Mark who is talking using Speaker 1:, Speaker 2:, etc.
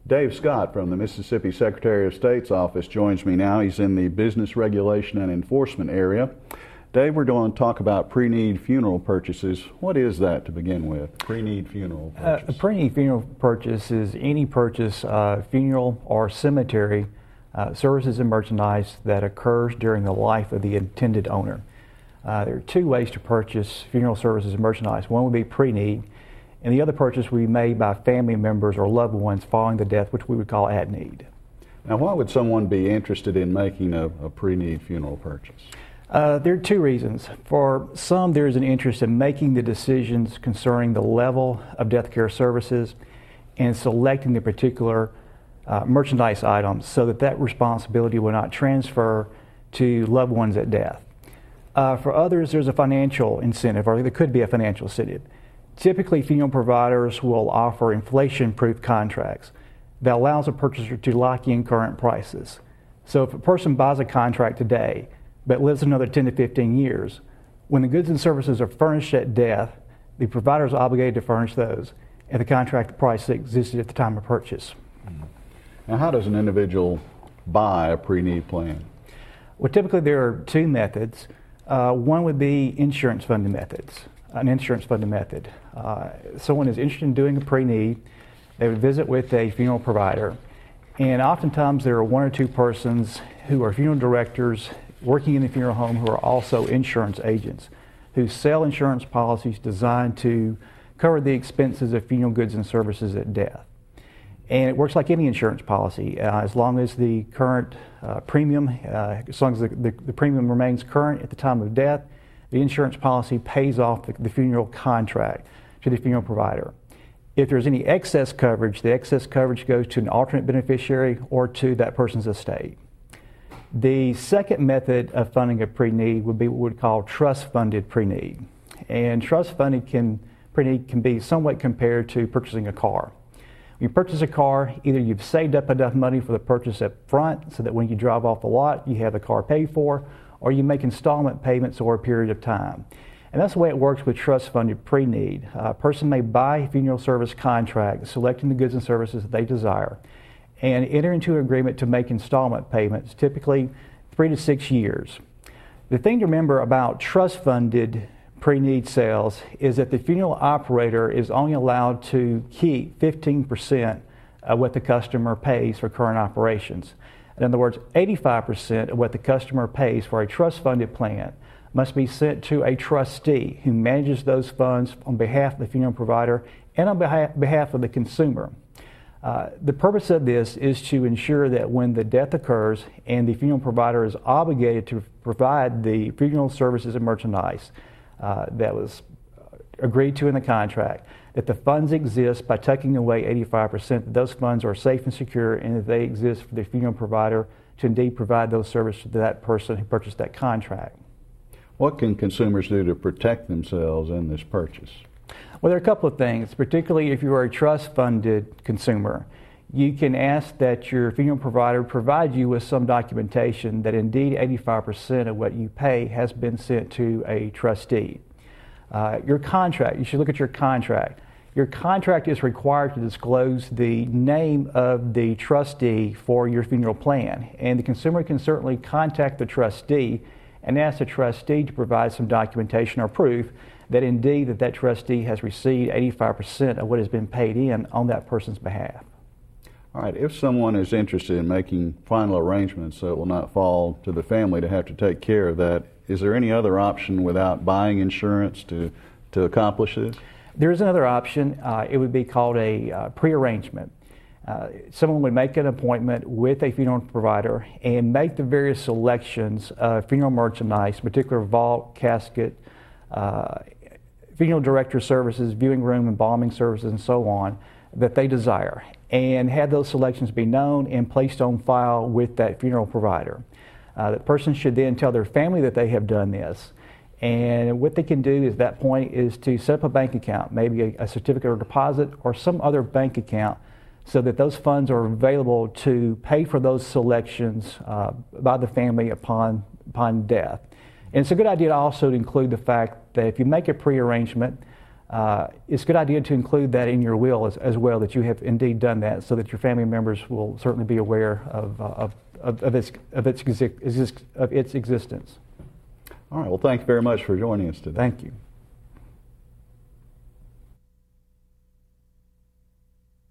Speaker 1: Dave Scott from the Mississippi Secretary of State's office joins me now. He's in the Business Regulation and Enforcement area. Dave, we're going to talk about pre-need funeral purchases. What is that to begin with, pre-need funeral purchase?
Speaker 2: A pre-need funeral purchase is any purchase of funeral or cemetery services and merchandise that occurs during the life of the intended owner. There are two ways to purchase funeral services and merchandise. One would be pre-need, and the other purchase would be made by family members or loved ones following the death, which we would call at need.
Speaker 1: Now, why would someone be interested in making a pre-need funeral purchase?
Speaker 2: There are two reasons. For some, there is an interest in making the decisions concerning the level of death care services and selecting the particular merchandise items so that responsibility will not transfer to loved ones at death. For others, there's a financial incentive, or there could be a financial incentive. Typically, funeral providers will offer inflation-proof contracts that allows a purchaser to lock in current prices. So if a person buys a contract today but lives another 10 to 15 years, when the goods and services are furnished at death, the provider is obligated to furnish those at the contract price that existed at the time of purchase.
Speaker 1: Now, how does an individual buy a pre-need plan?
Speaker 2: Well, typically there are two methods. One would be insurance-funded methods. An insurance-funded method. Someone is interested in doing a pre-need, they would visit with a funeral provider, and oftentimes there are one or two persons who are funeral directors working in the funeral home who are also insurance agents who sell insurance policies designed to cover the expenses of funeral goods and services at death. And it works like any insurance policy. As long as the current premium, as long as the premium remains current at the time of death, the insurance policy pays off the funeral contract to the funeral provider. If there's any excess coverage, the excess coverage goes to an alternate beneficiary or to that person's estate. The second method of funding a pre-need would be what we would call trust-funded pre-need. And trust-funded pre-need can be somewhat compared to purchasing a car. When you purchase a car, either you've saved up enough money for the purchase up front so that when you drive off the lot, you have the car paid for, or you make installment payments over a period of time. And that's the way it works with trust-funded pre-need. A person may buy a funeral service contract, selecting the goods and services that they desire, and enter into an agreement to make installment payments, typically 3 to 6 years. The thing to remember about trust-funded pre-need sales is that the funeral operator is only allowed to keep 15% of what the customer pays for current operations. In other words, 85% of what the customer pays for a trust-funded plan must be sent to a trustee who manages those funds on behalf of the funeral provider and on behalf of the consumer. The purpose of this is to ensure that when the death occurs and the funeral provider is obligated to provide the funeral services and merchandise that was agreed to in the contract, that the funds exist by taking away 85%, that those funds are safe and secure, and that they exist for the funeral provider to indeed provide those services to that person who purchased that contract.
Speaker 1: What can consumers do to protect themselves in this purchase?
Speaker 2: Well, there are a couple of things, particularly if you are a trust-funded consumer. You can ask that your funeral provider provide you with some documentation that indeed 85% of what you pay has been sent to a trustee. Your contract, you should look at your contract. Your contract is required to disclose the name of the trustee for your funeral plan, and the consumer can certainly contact the trustee and ask the trustee to provide some documentation or proof that indeed that trustee has received 85% of what has been paid in on that person's behalf.
Speaker 1: All right, if someone is interested in making final arrangements so it will not fall to the family to have to take care of that, is there any other option without buying insurance to accomplish this?
Speaker 2: There is another option. It would be called a pre-arrangement. Someone would make an appointment with a funeral provider and make the various selections of funeral merchandise, in particular vault, casket, funeral director services, viewing room, embalming services, and so on, that they desire, and have those selections be known and placed on file with that funeral provider. The person should then tell their family that they have done this, and what they can do at that point is to set up a bank account, maybe a certificate of deposit or some other bank account, so that those funds are available to pay for those selections by the family upon death. And it's a good idea also to include the fact that if you make a pre-arrangement, it's a good idea to include that in your will as well, that you have indeed done that, so that your family members will certainly be aware of its existence.
Speaker 1: All right. Well, thank you very much for joining us today.
Speaker 2: Thank you.